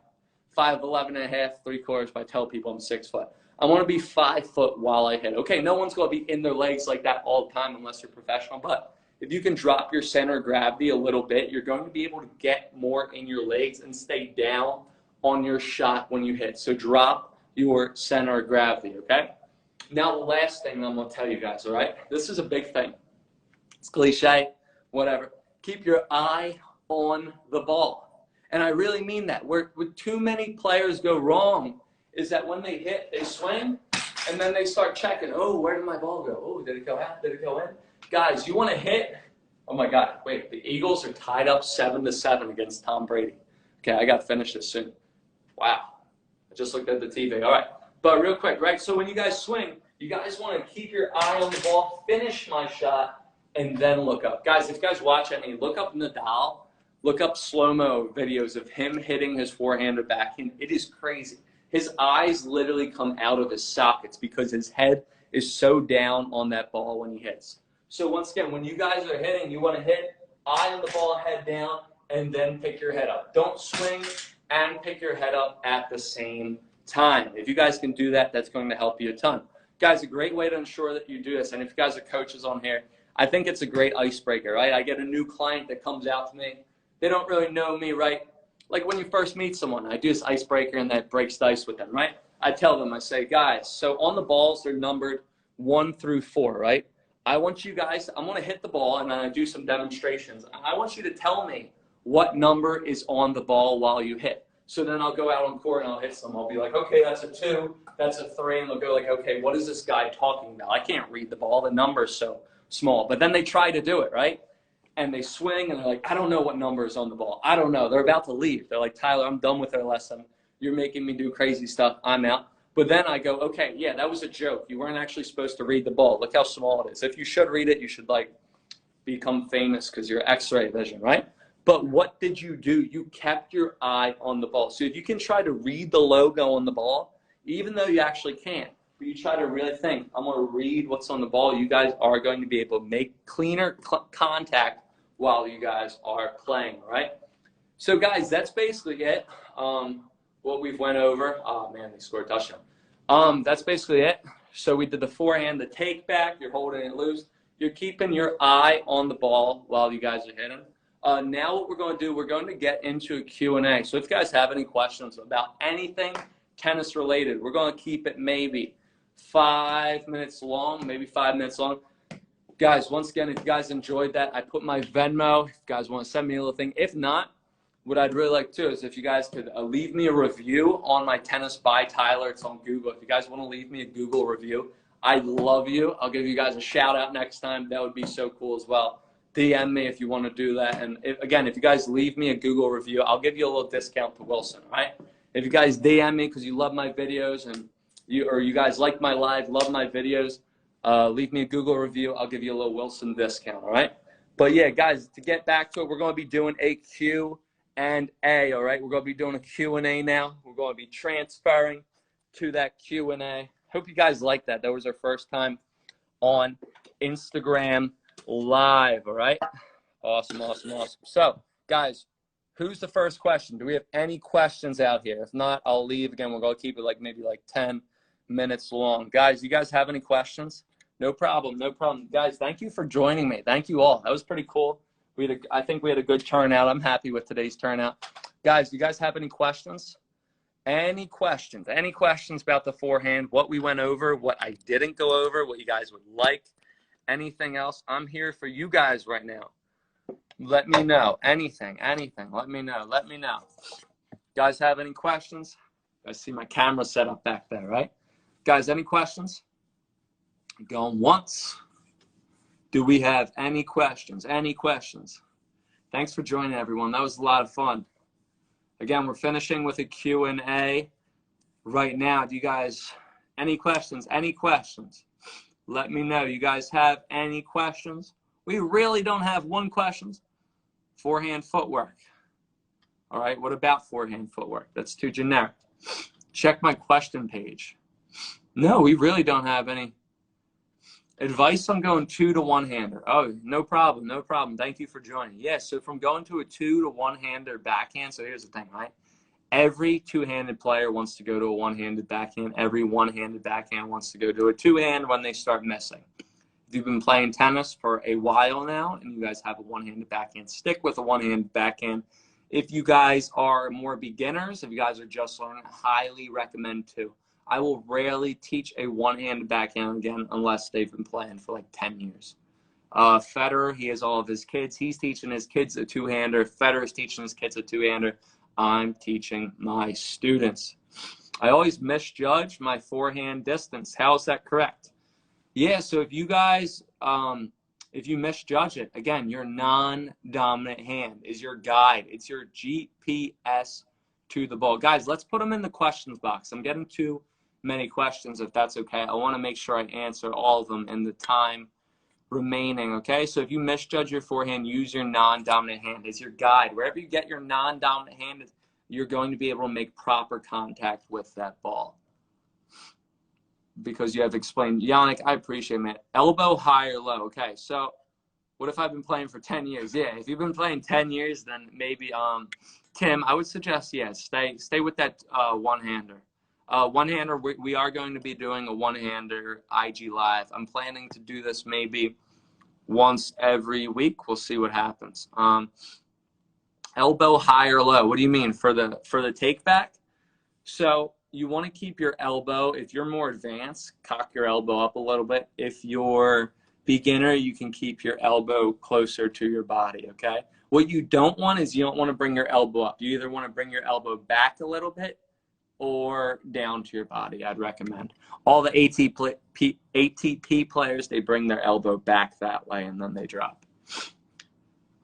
5'11" and a half, 3/4, but I tell people I'm 6 foot. I want to be 5 foot while I hit. Okay, no one's going to be in their legs like that all the time unless you're professional, but if you can drop your center of gravity a little bit, you're going to be able to get more in your legs and stay down on your shot when you hit. So drop your center of gravity, okay? Now the last thing I'm going to tell you guys, all right? This is a big thing. It's cliche, whatever. Keep your eye on the ball. And I really mean that. Where too many players go wrong is that when they hit, they swing, and then they start checking, oh, where did my ball go? Oh, did it go out? Did it go in? Guys, you want to hit, Oh my God, wait, the Eagles are tied up 7-7 against Tom Brady. Okay, I got to finish this soon. Wow, I just looked at the TV. All right, but real quick, right? So when you guys swing, you guys want to keep your eye on the ball, finish my shot, and then look up. Guys, if you guys watch any, look up Nadal, look up slow-mo videos of him hitting his forehand or backhand. It is crazy. His eyes literally come out of his sockets because his head is so down on that ball when he hits. So once again, when you guys are hitting, you want to hit, eye on the ball, head down, and then pick your head up. Don't swing and pick your head up at the same time. If you guys can do that, that's going to help you a ton. Guys, a great way to ensure that you do this, and if you guys are coaches on here, I think it's a great icebreaker, right? I get a new client that comes out to me. They don't really know me, right? Like when you first meet someone, I do this icebreaker and that breaks the ice with them, right? I tell them, I say, guys, so on the balls, they're numbered 1 through 4, right? I want you guys, I'm going to hit the ball and then I do some demonstrations. I want you to tell me what number is on the ball while you hit. So then I'll go out on court and I'll hit some. I'll be like, okay, that's a 2, that's a 3. And they'll go like, okay, what is this guy talking about? I can't read the ball. The number's so small. But then they try to do it, right? And they swing and they're like, I don't know what number is on the ball. I don't know. They're about to leave. They're like, Tyler, I'm done with our lesson. You're making me do crazy stuff. I'm out. But then I go, okay, yeah, that was a joke. You weren't actually supposed to read the ball. Look how small it is. If you should read it, you should like become famous because you're X-ray vision, right? But what did you do? You kept your eye on the ball. So if you can try to read the logo on the ball, even though you actually can't, but you try to really think, I'm going to read what's on the ball, you guys are going to be able to make cleaner contact while you guys are playing, right? So guys, that's basically it. What we've went over. Oh man, they scored a touchdown. That's basically it. So we did the forehand, the take back, you're holding it loose. You're keeping your eye on the ball while you guys are hitting. Now what we're going to do, we're going to get into a Q&A. So if you guys have any questions about anything tennis related, we're going to keep it maybe 5 minutes long, maybe 5 minutes long. Guys, once again, if you guys enjoyed that, I put my Venmo. If you guys want to send me a little thing. If not, what I'd really like to do is if you guys could leave me a review on my Tennis by Tyler. It's on Google. If you guys want to leave me a Google review, I love you. I'll give you guys a shout out next time. That would be so cool as well. DM me if you want to do that. And again, if you guys leave me a Google review, I'll give you a little discount to Wilson, all right? If you guys DM me because you love my videos and you guys like my live, love my videos, leave me a Google review. I'll give you a little Wilson discount, all right? But yeah, guys, to get back to it, we're going to be doing a Q&A, all right? We're going to be doing a Q&A now. We're going to be transferring to that Q&A. Hope you guys like that. That was our first time on Instagram Live, all right? Awesome, awesome, awesome. So, guys, who's the first question? Do we have any questions out here? If not, I'll leave. Again, we're going to keep it like maybe like 10 minutes long. Guys, you guys have any questions? No problem, no problem. Guys, thank you for joining me. Thank you all. That was pretty cool. I think we had a good turnout. I'm happy with today's turnout. Guys, you guys have any questions? Any questions? Any questions about the forehand, what we went over, what I didn't go over, what you guys would like, anything else? I'm here for you guys right now. Let me know. Anything. Let me know. Let me know. Guys have any questions? I see my camera set up back there, right? Guys, any questions? Going once. Do we have any questions? Any questions? Thanks for joining, everyone. That was a lot of fun. Again, we're finishing with a Q&A right now. Do you guys, any questions? Any questions? Let me know. You guys have any questions? We really don't have one question. Forehand footwork. All right, what about forehand footwork? That's too generic. Check my question page. No, we really don't have any. Advice on going 2 to 1-hander. Oh, no problem, no problem. Thank you for joining. Yes, so from going to a 2 to 1-hander backhand, so here's the thing, right? Every 2-handed player wants to go to a 1-handed backhand. Every 1-handed backhand wants to go to a 2-hand when they start missing. If you've been playing tennis for a while now and you guys have a 1-handed backhand, stick with a 1-handed backhand. If you guys are more beginners, if you guys are just learning, highly recommend 2. I will rarely teach a 1-handed backhand again unless they've been playing for like 10 years. Federer, he has all of his kids. He's teaching his kids a 2-hander. Federer's teaching his kids a 2-hander. I'm teaching my students. I always misjudge my forehand distance. How is that correct? Yeah, so if you guys, If you misjudge it, again, your non-dominant hand is your guide. It's your GPS to the ball. Guys, let's put them in the questions box. I'm getting too many questions, if that's okay. I want to make sure I answer all of them in the time remaining, okay? So if you misjudge your forehand, use your non-dominant hand as your guide. Wherever you get your non-dominant hand, you're going to be able to make proper contact with that ball. Because you have explained. Yannick, I appreciate it, man. Elbow high or low. Okay, so what if I've been playing for 10 years? Yeah, if you've been playing 10 years, then maybe, Tim, I would suggest, stay with that one-hander. One-hander, we are going to be doing a one-hander IG Live. I'm planning to do this maybe once every week. We'll see what happens. Elbow high or low. What do you mean? For the take back? So you want to keep your elbow, if you're more advanced, cock your elbow up a little bit. If you're beginner, you can keep your elbow closer to your body, okay? What you don't want is you don't want to bring your elbow up. You either want to bring your elbow back a little bit or down to your body, I'd recommend. All the ATP players, they bring their elbow back that way and then they drop.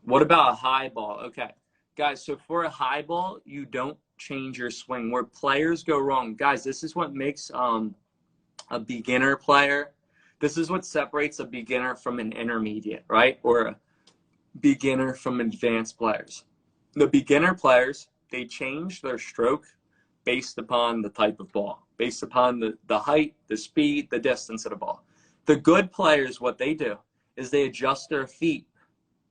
What about a high ball? Okay, guys, so for a high ball, you don't change your swing. Where players go wrong, guys, this is what makes a beginner player, this is what separates a beginner from an intermediate, right? Or a beginner from advanced players. The beginner players, they change their stroke based upon the type of ball, based upon the height, the speed, the distance of the ball. The good players, what they do is they adjust their feet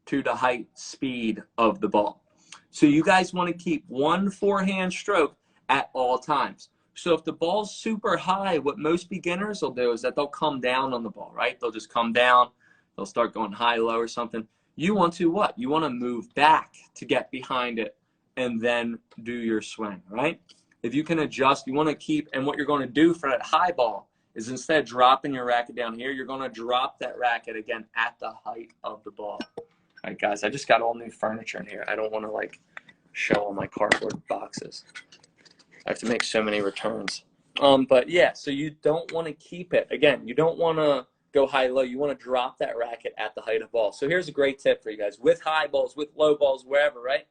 to the height, speed of the ball. So you guys want to keep one forehand stroke at all times. So if the ball's super high, what most beginners will do is that they'll come down on the ball, right? They'll just come down. They'll start going high, low or something. You want to what? You want to move back to get behind it and then do your swing, right? If you can adjust, you want to keep, and what you're going to do for that high ball is instead of dropping your racket down here, you're going to drop that racket again at the height of the ball. All right, guys, I just got all new furniture in here. I don't want to, like, show all my cardboard boxes. I have to make so many returns. But, yeah, so you don't want to keep it. Again, you don't want to go high-low. You want to drop that racket at the height of the ball. So here's a great tip for you guys. With high balls, with low balls, wherever, right?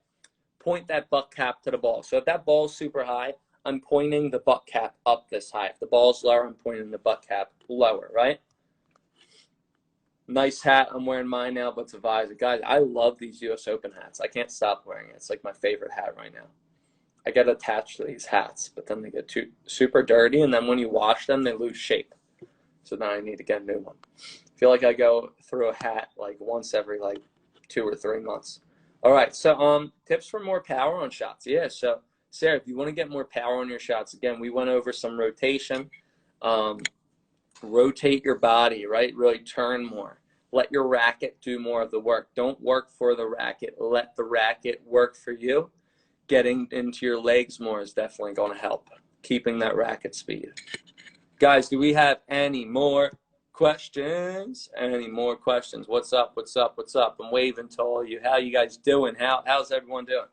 Point that butt cap to the ball. So if that ball's super high, I'm pointing the butt cap up this high. If the ball's lower, I'm pointing the butt cap lower, right? Nice hat. I'm wearing mine now, but it's a visor. Guys, I love these US Open hats. I can't stop wearing it. It's like my favorite hat right now. I get attached to these hats, but then they get too super dirty, and then when you wash them, they lose shape. So now I need to get a new one. I feel like I go through a hat like once every like 2 or 3 months. All right, so tips for more power on shots. Yeah, so Sarah, if you want to get more power on your shots, again, we went over some rotation. Rotate your body, right? Really turn more. Let your racket do more of the work. Don't work for the racket. Let the racket work for you. Getting into your legs more is definitely going to help. Keeping that racket speed. Guys, do we have any more questions? Any more questions? What's up? What's up? What's up? I'm waving to all you. How you guys doing? How's everyone doing?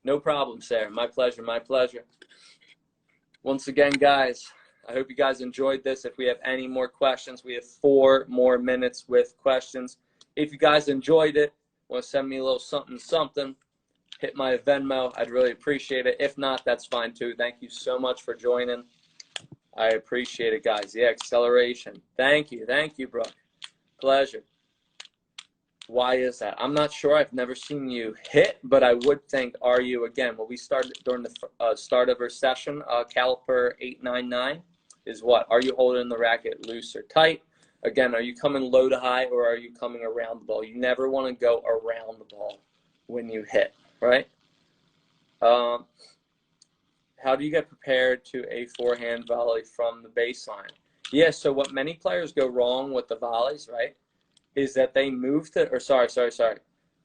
No problem, Sarah. My pleasure. My pleasure. Once again, guys, I hope you guys enjoyed this. If we have any more questions, we have 4 more minutes with questions. If you guys enjoyed it, want to send me a little something, hit my Venmo. I'd really appreciate it. If not, that's fine too. Thank you so much for joining. I appreciate it, guys. Yeah, acceleration. Thank you. Thank you, bro. Pleasure. Why is that? I'm not sure. I've never seen you hit, but I would think, are you, again, what we started during the start of our session, caliper 899, is what? Are you holding the racket loose or tight? Again, are you coming low to high, or are you coming around the ball? You never want to go around the ball when you hit, right? How do you get prepared to a forehand volley from the baseline? Yeah, so what many players go wrong with the volleys, right, is that they move to, or sorry.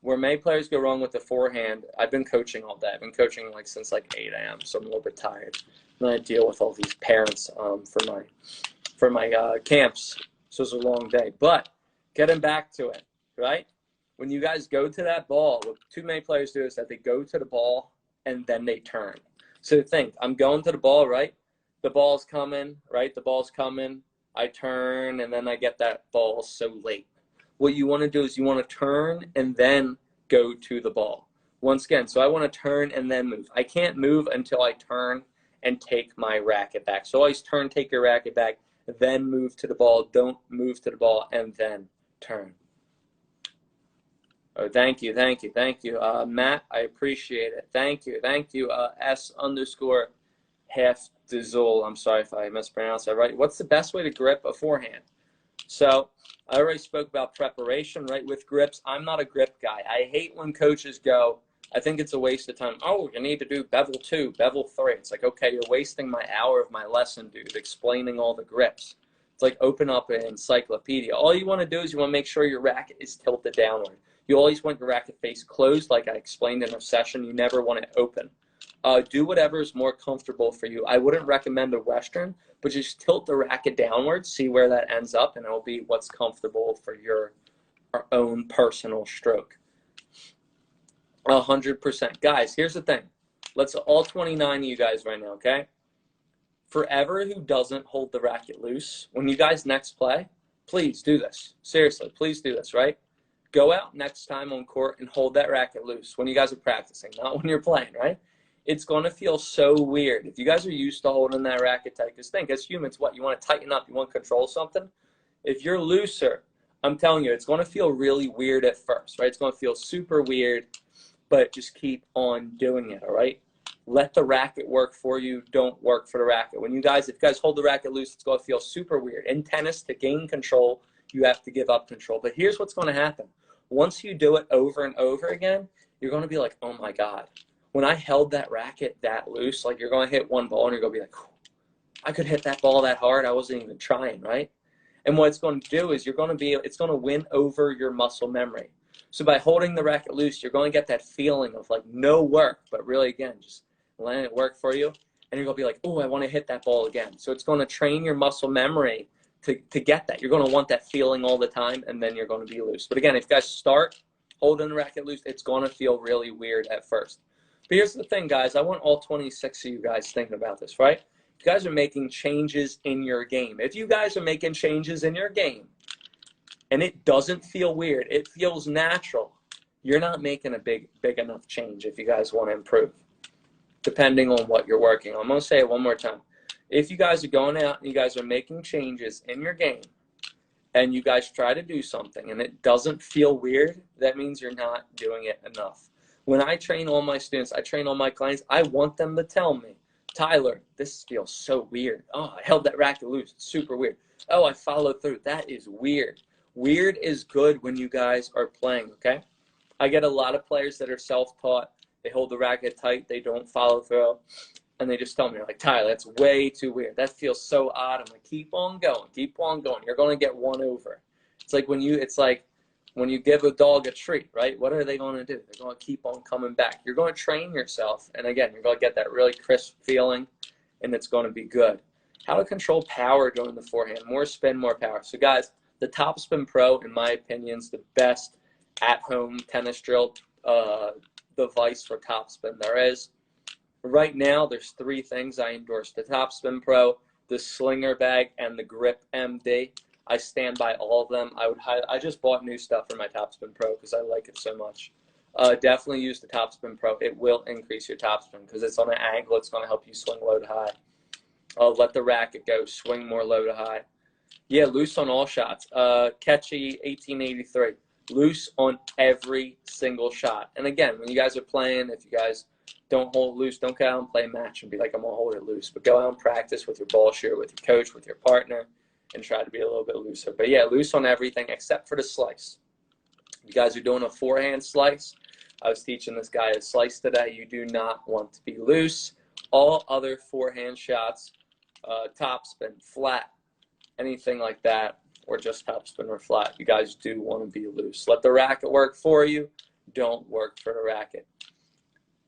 Where many players go wrong with the forehand, I've been coaching all day. I've been coaching like since like 8 a.m., so I'm a little bit tired. And I deal with all these parents for my camps, so it's a long day. But getting back to it, right? When you guys go to that ball, what too many players do is that they go to the ball and then they turn. So think, I'm going to the ball, right? The ball's coming, right? The ball's coming. I turn, and then I get that ball so late. what you want to do is you want to turn and then go to the ball. Once again, so I want to turn and then move. I can't move until I turn and take my racket back. So always turn, take your racket back, then move to the ball. Don't move to the ball and then turn. Oh, thank you. Matt, I appreciate it. Thank you. S_half Dizul. I'm sorry if I mispronounced that, right? What's the best way to grip a forehand? So I already spoke about preparation, right, with grips. I'm not a grip guy. I hate when coaches go, I think it's a waste of time. Oh, you need to do bevel 2, bevel 3. It's like, okay, you're wasting my hour of my lesson, dude, explaining all the grips. It's like open up an encyclopedia. All you want to do is you want to make sure your racket is tilted downward. You always want your racket face closed, like I explained in a session. You never want it open. Do whatever is more comfortable for you. I wouldn't recommend a Western, but just tilt the racket downwards, see where that ends up, and it'll be what's comfortable for your own personal stroke. 100%. Guys, here's the thing. Let's all 29 of you guys right now, okay? Forever who doesn't hold the racket loose, when you guys next play, please do this. Seriously, please do this, right? Go out next time on court and hold that racket loose when you guys are practicing, not when you're playing, right? It's going to feel so weird. If you guys are used to holding that racket tight, because think, as humans, what? You want to tighten up. You want to control something. If you're looser, I'm telling you, it's going to feel really weird at first, right? It's going to feel super weird, but just keep on doing it, all right? Let the racket work for you. Don't work for the racket. If you guys hold the racket loose, it's going to feel super weird. In tennis, to gain control, you have to give up control. But here's what's going to happen. Once you do it over and over again, you're going to be like, oh my God. When I held that racket that loose, like you're going to hit one ball and you're going to be like, I could hit that ball that hard. I wasn't even trying, right? And what it's going to do is it's going to win over your muscle memory. So by holding the racket loose, you're going to get that feeling of like no work, but really, again, just letting it work for you. And you're going to be like, oh, I want to hit that ball again. So it's going to train your muscle memory to get that. You're going to want that feeling all the time, and then you're going to be loose. But again, if you guys start holding the racket loose, it's going to feel really weird at first. But here's the thing, guys. I want all 26 of you guys thinking about this, right? You guys are making changes in your game. If you guys are making changes in your game and it doesn't feel weird, it feels natural, you're not making a big enough change if you guys want to improve, depending on what you're working on. I'm going to say it one more time. If you guys are going out and you guys are making changes in your game and you guys try to do something and it doesn't feel weird, that means you're not doing it enough. When I train all my students, I train all my clients, I want them to tell me, Tyler, this feels so weird. Oh, I held that racket loose. It's super weird. Oh, I followed through. That is weird. Weird is good when you guys are playing, okay? I get a lot of players that are self-taught. They hold the racket tight. They don't follow through. And they just tell me, like, Tyler, that's way too weird. That feels so odd. I'm like, keep on going. Keep on going. You're going to get one over. It's like when you give a dog a treat, right? What are they going to do? They're going to keep on coming back. You're going to train yourself. And again, you're going to get that really crisp feeling, and it's going to be good. How to control power during the forehand. More spin, more power. So, guys, the Topspin Pro, in my opinion, is the best at-home tennis drill device for topspin there is. Right now, there's 3 things I endorse. The Topspin Pro, the Slinger Bag, and the Grip MD. I stand by all of them. I just bought new stuff for my Topspin Pro because I like it so much. Definitely use the Topspin Pro. It will increase your topspin because it's on an angle. It's going to help you swing low to high. Let the racket go. Swing more low to high. Yeah, loose on all shots. Catchy 1883. Loose on every single shot. And again, when you guys are playing, if you guys don't hold it loose, don't go out and play a match and be like, I'm going to hold it loose. But go out and practice with your ball share, with your coach, with your partner, and try to be a little bit looser. But yeah, loose on everything except for the slice. You guys are doing a forehand slice. I was teaching this guy a slice today. You do not want to be loose. All other forehand shots, topspin, flat, anything like that, or just topspin or flat, you guys do want to be loose. Let the racket work for you. Don't work for the racket.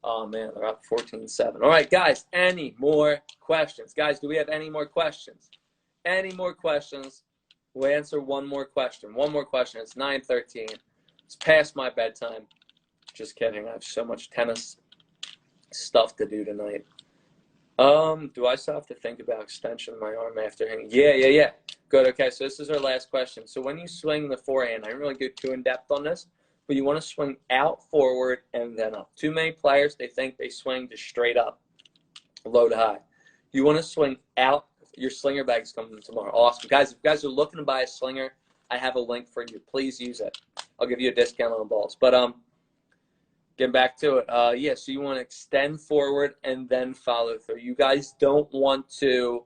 Oh, man, they're up 14-7. All right, guys, any more questions? Guys, do we have any more questions? Any more questions? We'll answer one more question. One more question. It's 9:13. It's past my bedtime. Just kidding. I have so much tennis stuff to do tonight. Do I still have to think about extension of my arm after hanging? Yeah. Good. Okay, so this is our last question. So when you swing the forehand, I didn't really go too in-depth on this, but you want to swing out, forward, and then up. Too many players, they think they swing just straight up, low to high. You want to swing out. Your slinger bag's coming tomorrow. Awesome. Guys, if you guys are looking to buy a slinger, I have a link for you. Please use it. I'll give you a discount on the balls. But getting back to it, yeah, so you want to extend forward and then follow through. You guys don't want to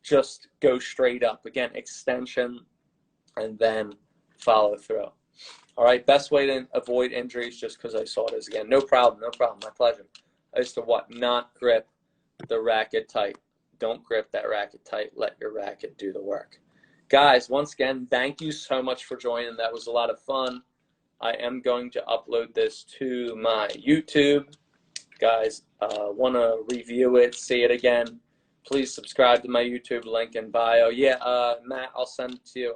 just go straight up. Again, extension and then follow through. All right, best way to avoid injuries, just because I saw this again. No problem, my pleasure. Is to what? Not grip the racket tight. Don't grip that racket tight. Let your racket do the work. Guys, once again, thank you so much for joining. That was a lot of fun. I am going to upload this to my YouTube. Guys, want to review it, see it again, please subscribe to my YouTube, link in bio. Yeah, Matt, I'll send it to you.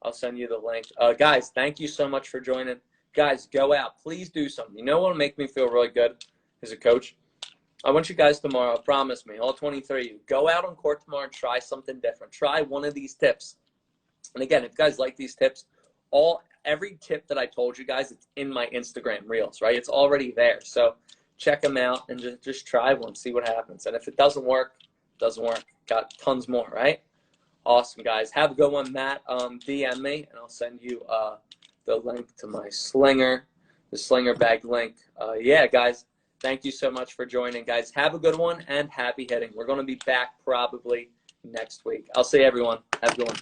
I'll send you the link. Guys, thank you so much for joining. Guys, go out. Please do something. You know what will make me feel really good as a coach? I want you guys tomorrow, promise me, all 23 of you, go out on court tomorrow and try something different. Try one of these tips. And again, if you guys like these tips, every tip that I told you guys, it's in my Instagram Reels, right? It's already there. So check them out and just try one, see what happens. And if it doesn't work, it doesn't work. Got tons more, right? Awesome, guys. Have a good one, Matt. DM me, and I'll send you the link to my slinger, the slinger bag link. Yeah, guys, thank you so much for joining, guys. Have a good one, and happy hitting. We're going to be back probably next week. I'll see everyone. Have a good one.